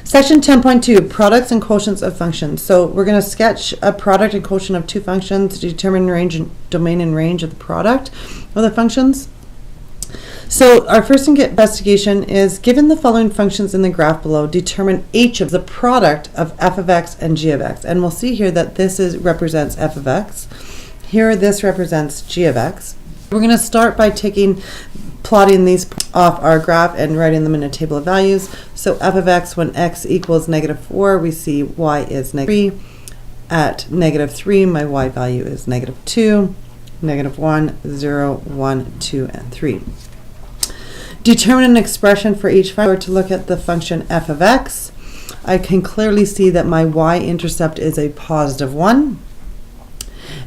Section 10.2, products and quotients of functions. So we're going to sketch a product and quotient of two functions to determine range and domain and range of the product of the functions. So our first investigation is, given the following functions in the graph below, determine h of the product of f of x and g of x. And we'll see here that this represents f of x. Here this represents g of x. We're going to start by plotting these off our graph and writing them in a table of values. So f of x, when x equals -4, we see y is -3. At -3, my y value is -2, -1, 0, 1, 2, and 3. Determine an expression for each function. To look at the function f of x, I can clearly see that my y-intercept is a +1.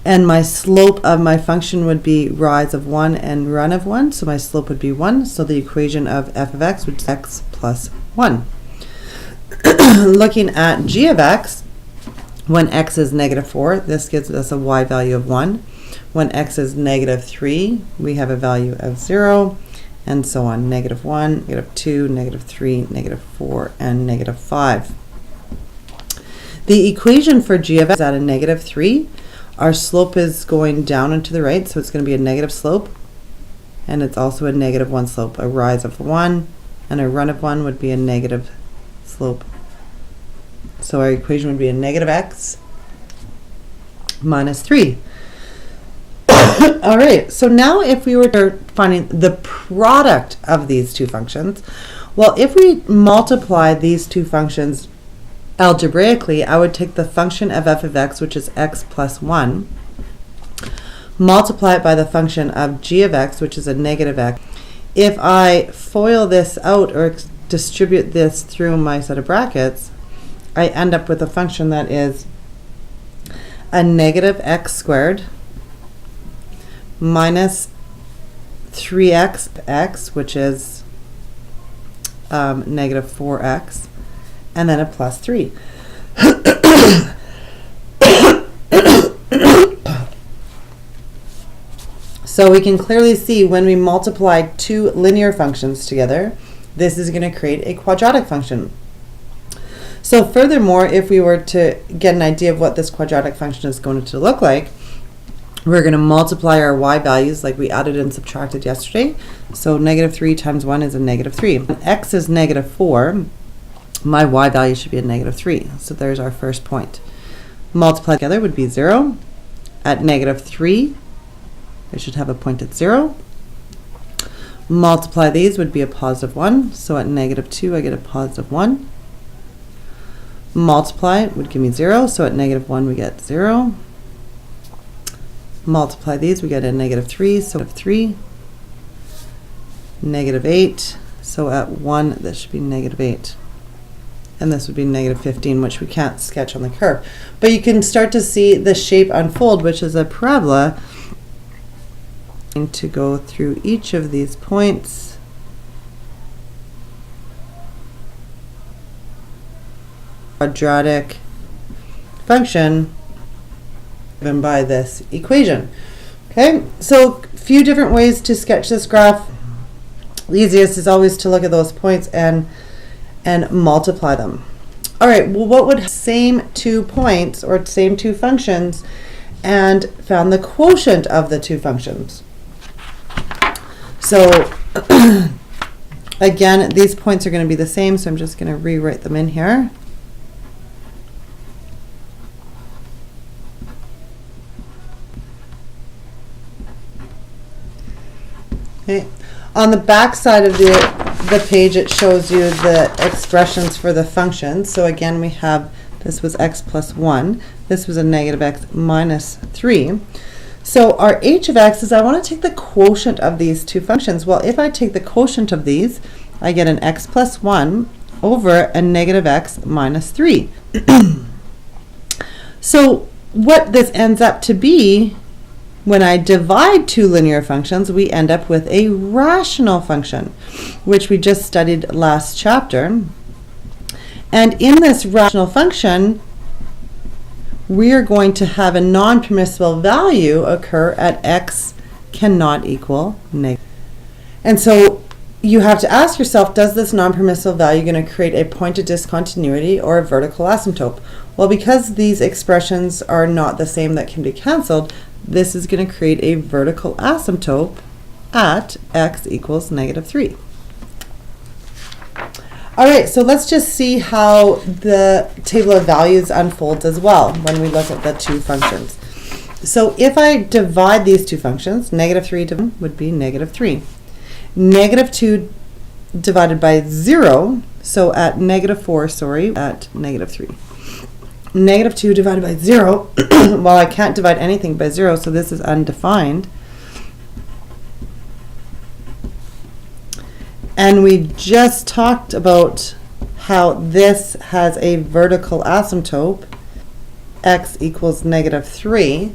And my slope of my function would be rise of 1 and run of 1. So my slope would be 1. So the equation of f of x would be x plus 1. Looking at g of x, when x is -4, this gives us a y value of 1. When x is -3, we have a value of 0. And so on, -1, -2, -3, -4, and -5. The equation for g of x is at a -3. Our slope is going down and to the right, so it's going to be a negative slope. And it's also a -1 slope. A rise of 1 and a run of 1 would be a negative slope. So our equation would be a -x minus 3. All right, so now if we were finding the product of these two functions, well, if we multiply these two functions algebraically, I would take the function of f of x, which is x plus 1, multiply it by the function of g of x, which is a -x. If I FOIL this out or distribute this through my set of brackets, I end up with a function that is a -x squared minus 3x, which is -4x, and then a plus 3. So we can clearly see when we multiply two linear functions together, this is going to create a quadratic function. So furthermore, if we were to get an idea of what this quadratic function is going to look like, we're going to multiply our y values like we added and subtracted yesterday. So -3 times 1 is a -3. When x is -4, my y value should be a -3. So there's our first point. Multiply together would be 0. At -3, I should have a point at 0. Multiply these would be a +1. So at -2, I get a +1. Multiply would give me 0. So at -1, we get 0. Multiply these, we get a -3, so -3, -8, so at 1, this should be -8. And this would be -15, which we can't sketch on the curve. But you can start to see the shape unfold, which is a parabola. I'm going to go through each of these points. Quadratic function given by this equation. Okay, so a few different ways to sketch this graph. The easiest is always to look at those points and multiply them. All right, well, what would same two points or same two functions and found the quotient of the two functions? So again, these points are going to be the same, so I'm just going to rewrite them in here. Okay. On the back side of the page, it shows you the expressions for the functions. So again, we have, this was x plus 1. This was a -x minus 3. So our h of x is, I want to take the quotient of these two functions. Well, if I take the quotient of these, I get an x plus 1 over a -x minus 3. So what this ends up to be, when I divide two linear functions, we end up with a rational function, which we just studied last chapter. And in this rational function, we are going to have a non-permissible value occur at x cannot equal negative. And so you have to ask yourself, does this non-permissive value going to create a point of discontinuity or a vertical asymptote? Well, because these expressions are not the same that can be cancelled, this is going to create a vertical asymptote at x equals -3. All right, so let's just see how the table of values unfolds as well when we look at the two functions. So if I divide these two functions, -3 would be -3. -2 divided by 0, so at -4, sorry, at -3. -2 divided by 0, well, I can't divide anything by 0, so this is undefined. And we just talked about how this has a vertical asymptote, x equals -3.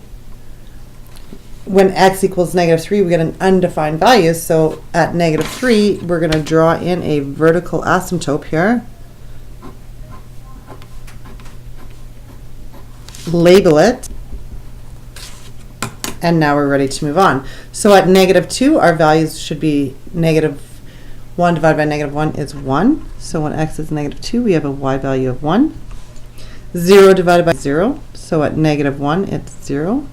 When x equals -3, we get an undefined value. So at -3, we're going to draw in a vertical asymptote here. Label it. And now we're ready to move on. So at -2, our values should be -1 divided by -1 is 1. So when x is -2, we have a y value of 1. 0 divided by 0. So at -1, it's 0.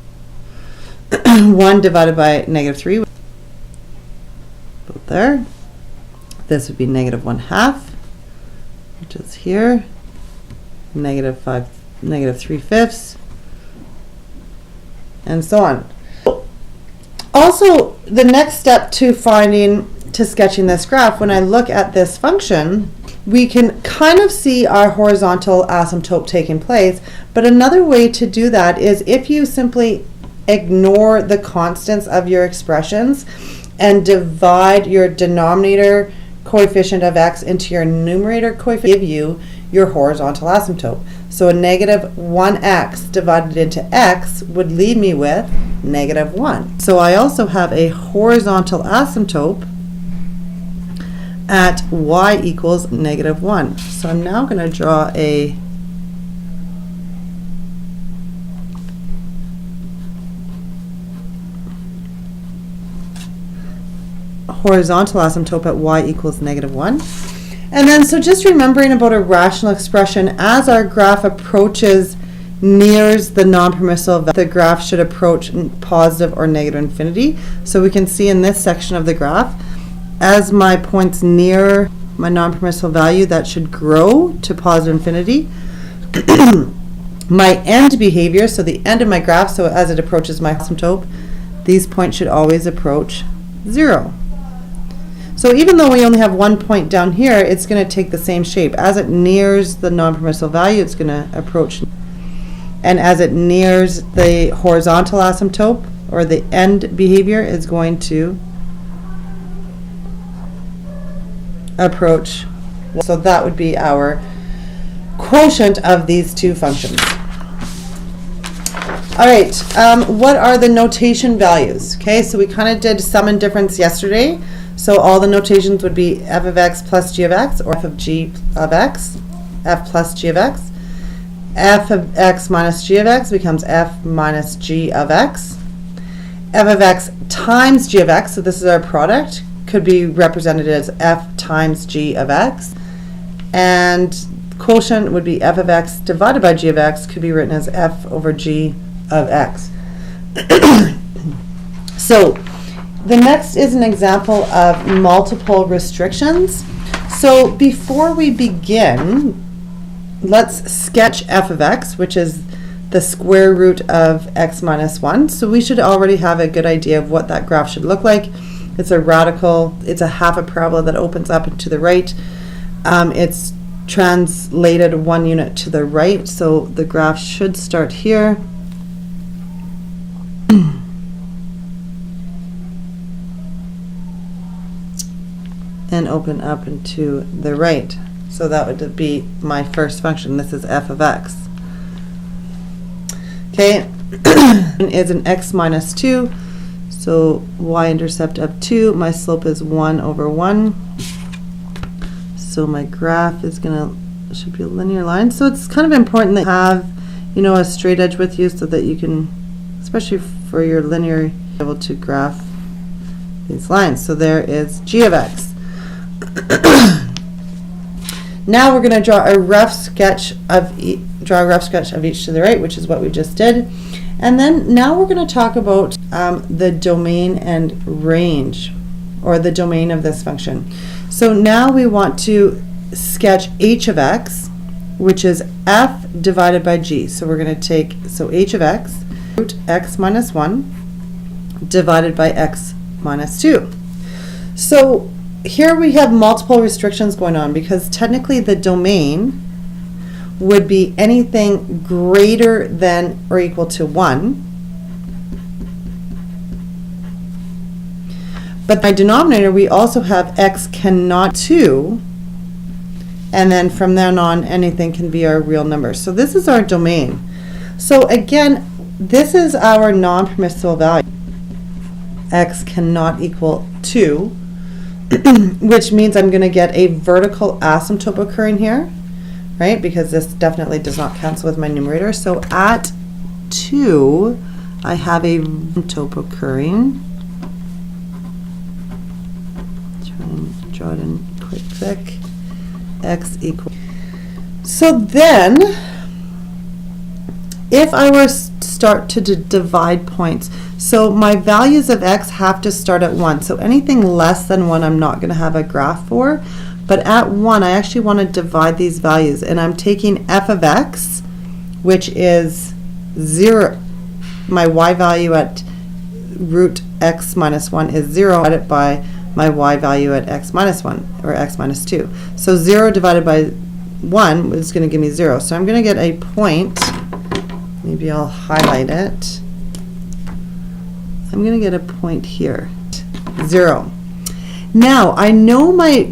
1 divided by -3, both there. This would be -1/2, which is here. -3/5, and so on. Also, the next step to sketching this graph, when I look at this function, we can kind of see our horizontal asymptote taking place, but another way to do that is if you simply ignore the constants of your expressions and divide your denominator coefficient of x into your numerator coefficient, give you your horizontal asymptote. So a -1x divided into x would leave me with -1. So I also have a horizontal asymptote at y equals -1. So I'm now going to draw a horizontal asymptote at y equals -1. And then, so just remembering about a rational expression, as our graph nears the non-permissive, the graph should approach positive or negative infinity. So we can see in this section of the graph, as my points near my non-permissive value, that should grow to positive infinity. My end behavior, so the end of my graph, so as it approaches my asymptote, these points should always approach 0. So even though we only have one point down here, it's going to take the same shape. As it nears the non-permissive value, it's going to approach. And as it nears the horizontal asymptote, or the end behavior, is going to approach. So that would be our quotient of these two functions. All right, what are the notation values? Okay, so we kind of did sum and difference yesterday. So all the notations would be f of x plus g of x, or f of g of x, f plus g of x. F of x minus g of x becomes f minus g of x. F of x times g of x, so this is our product, could be represented as f times g of x. And quotient would be f of x divided by g of x, could be written as f over g of x. So the next is an example of multiple restrictions. So before we begin, let's sketch f of x, which is the square root of x minus 1. So we should already have a good idea of what that graph should look like. It's a radical, it's a half a parabola that opens up and to the right. It's translated 1 unit to the right, so the graph should start here. And open up and to the right. So that would be my first function. This is f of x. Okay, is an x minus 2. So y-intercept of 2. My slope is 1 over 1. So my graph is should be a linear line. So it's kind of important that you have, a straight edge with you so that you can, especially for your linear, be able to graph these lines. So there is g of x. Now we're going to draw a rough sketch of each to the right, which is what we just did. And then now we're going to talk about the domain and range, or the domain of this function. So now we want to sketch h of x, which is f divided by g. So we're going to take, so h of x, root x minus 1 divided by x minus 2. So here we have multiple restrictions going on, because technically the domain would be anything greater than or equal to 1. But by denominator, we also have x cannot 2, and then from then on, anything can be our real number. So this is our domain. So again, this is our non-permissible value. X cannot equal 2, which means I'm going to get a vertical asymptote occurring here, right? Because this definitely does not cancel with my numerator. So at 2, I have a asymptote occurring. Try and draw it in quick. X equals. So then, if I were to start to divide points, so my values of x have to start at 1. So anything less than 1 I'm not going to have a graph for. But at 1 I actually want to divide these values. And I'm taking f of x, which is 0. My y value at root x minus 1 is 0, divided by my y value at x minus 1, or x minus 2. So 0 divided by 1 is going to give me 0. So I'm going to get a point. Maybe I'll highlight it. I'm going to get a point here, 0. Now, I know my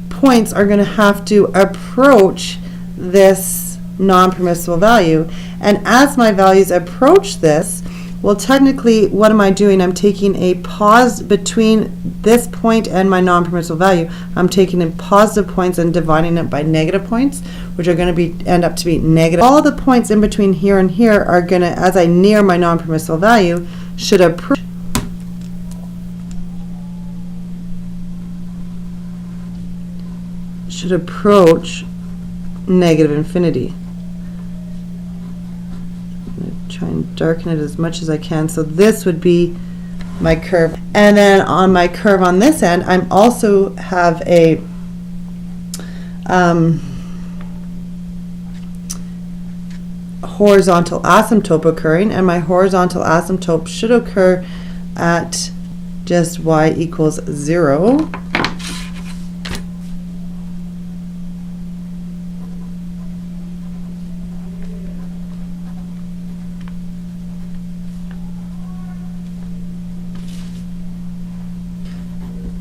points are going to have to approach this non-permissible value, and as my values approach this, well, technically, what am I doing? I'm taking a pause between this point and my non-permissible value. I'm taking in positive points and dividing it by negative points, which are going to end up to be negative. All the points in between here and here are going to, as I near my non-permissible value, should approach negative infinity. I'm going to try and darken it as much as I can. So this would be my curve. And then on my curve on this end, I'm also have a horizontal asymptote occurring, and my horizontal asymptote should occur at just y equals 0.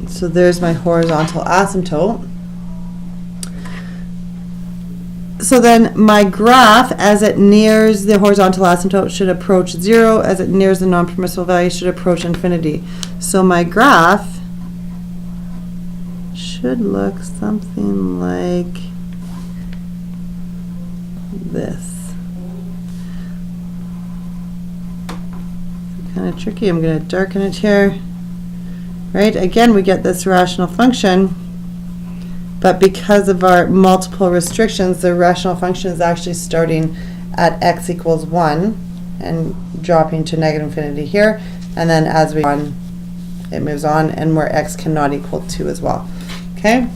So there's my horizontal asymptote. So then my graph, as it nears the horizontal asymptote, should approach 0. As it nears the non-permissible value, should approach infinity. So my graph should look something like this. Kind of tricky. I'm going to darken it here. Right? Again, we get this rational function, but because of our multiple restrictions, the rational function is actually starting at x equals 1 and dropping to negative infinity here, and then as we go on, it moves on, and where x cannot equal 2 as well. Okay?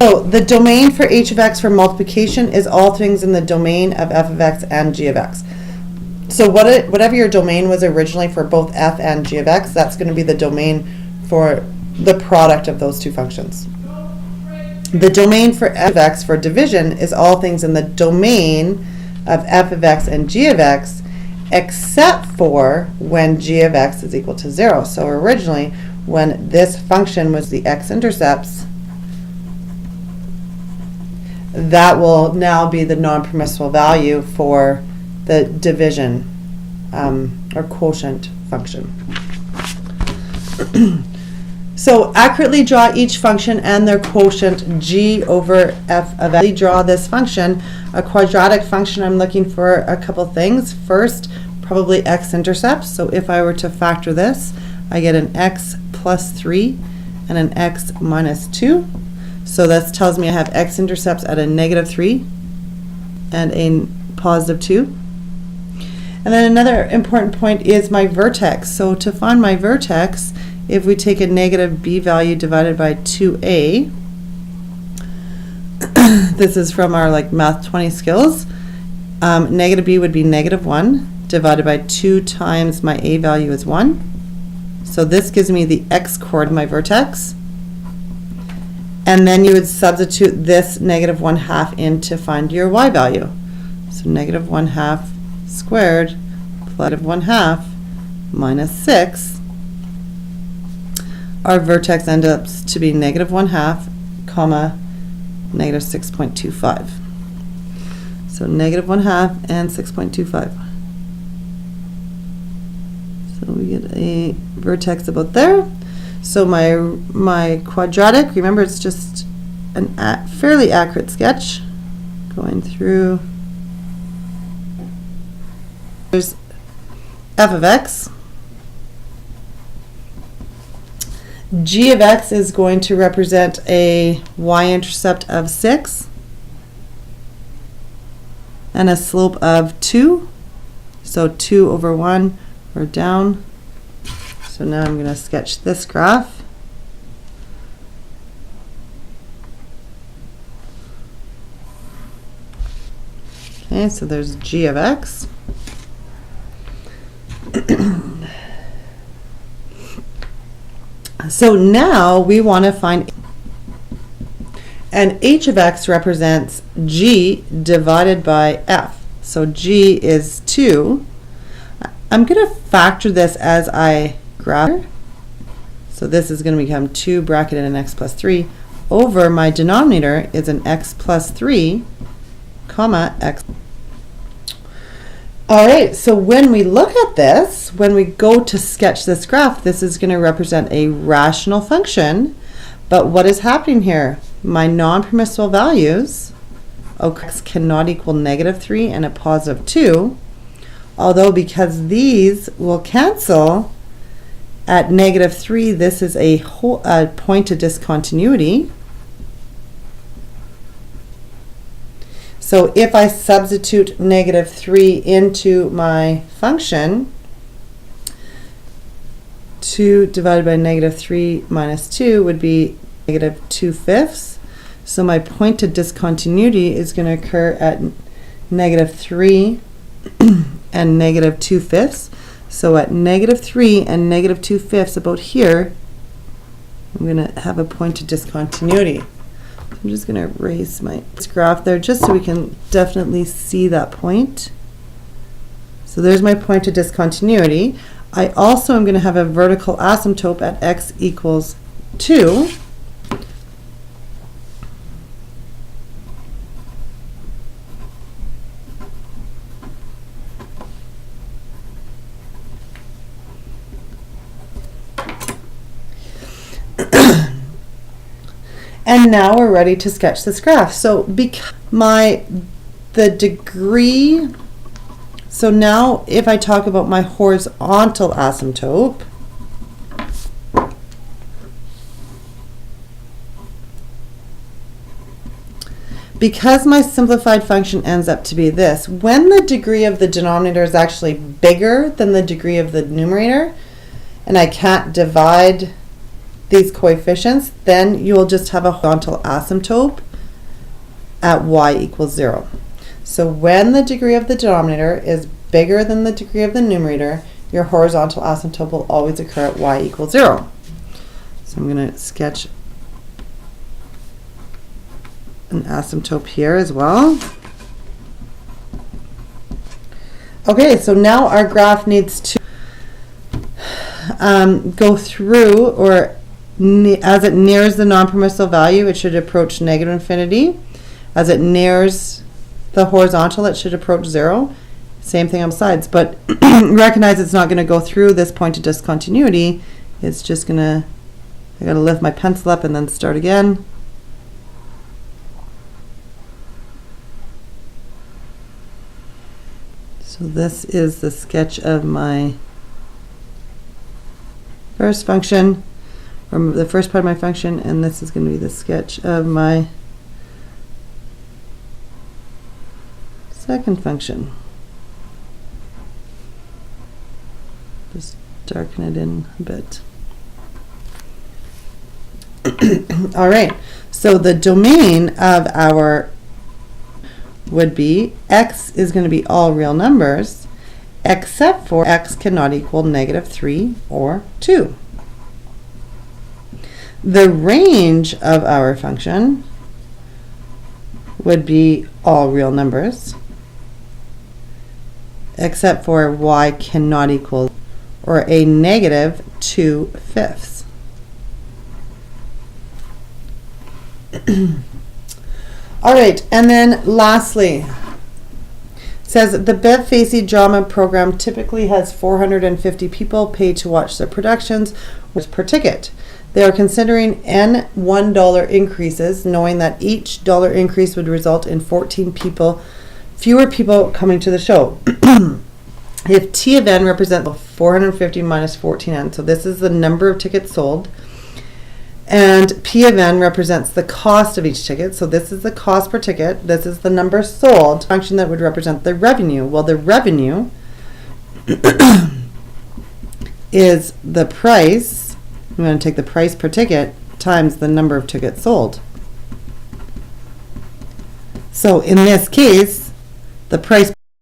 So the domain for h of x for multiplication is all things in the domain of f of x and g of x. So whatever your domain was originally for both f and g of x, that's going to be the domain for the product of those two functions. The domain for f of x for division is all things in the domain of f of x and g of x, except for when g of x is equal to 0. So originally, when this function was the x-intercepts, that will now be the non-permissible value for the division or quotient function. So accurately draw each function and their quotient g over f of x. Draw this function, a quadratic function. I'm looking for a couple things. First, probably x-intercepts. So if I were to factor this, I get an x plus 3 and an x minus 2. So that tells me I have x-intercepts at a -3 and a +2. And then another important point is my vertex. So to find my vertex, if we take a negative b value divided by 2a, this is from our like Math 20 skills, negative b would be -1 divided by 2 times my a value is 1. So this gives me the x-coordinate of my vertex. And then you would substitute this -1/2 in to find your y value. So -1/2 squared plus -1/2 minus 6. Our vertex ends up to be -1/2, comma, -6.25. So -1/2 and 6.25. So we get a vertex about there. So my quadratic, remember it's just a fairly accurate sketch going through. There's f of x. G of x is going to represent a y-intercept of 6 and a slope of 2. So 2 over 1, we're down. So now I'm going to sketch this graph. Okay, so there's g of x. So now we want to find, and h of x represents g divided by f. So g is 2. I'm going to factor this as I graph. So this is going to become 2 bracketed in x plus 3 over my denominator is an x plus 3 comma x. All right, so when we look at this, when we go to sketch this graph, this is going to represent a rational function. But what is happening here? My non-permissible values, x cannot equal -3 and a +2, although because these will cancel at -3, this is a point of discontinuity. So if I substitute -3 into my function, 2 divided by -3 minus 2 would be -2/5. So my point of discontinuity is going to occur at -3 and -2/5. So at -3 and -2/5, about here, I'm going to have a point of discontinuity. I'm just going to erase my graph there just so we can definitely see that point. So there's my point of discontinuity. I also am going to have a vertical asymptote at x equals 2. And now we're ready to sketch this graph. So because the degree, so now if I talk about my horizontal asymptote, because my simplified function ends up to be this, when the degree of the denominator is actually bigger than the degree of the numerator, and I can't divide these coefficients, then you will just have a horizontal asymptote at y equals 0. So when the degree of the denominator is bigger than the degree of the numerator, your horizontal asymptote will always occur at y equals 0. So I'm going to sketch an asymptote here as well. Okay, so now our graph needs to go through, or as it nears the non-permissible value, it should approach -infinity. As it nears the horizontal, it should approach 0. Same thing on sides, but recognize it's not going to go through this point of discontinuity. It's just going to, I got to lift my pencil up and then start again. So this is the sketch of my first function. or the first part of my function, and this is going to be the sketch of my second function. Just darken it in a bit. All right, so the domain of our would be x is going to be all real numbers, except for x cannot equal -3 or 2. The range of our function would be all real numbers, except for y cannot equal or a -2/5. All right, and then lastly, says the Bev Facey drama program typically has 450 people paid to watch the productions per ticket. They are considering n $1 increases, knowing that each dollar increase would result in 14 people, fewer people coming to the show. If T of n represents 450 minus 14n, so this is the number of tickets sold, and P of n represents the cost of each ticket, so this is the cost per ticket, this is the number sold, function that would represent the revenue. Well, the revenue is the price, I'm going to take the price per ticket times the number of tickets sold. So in this case, the price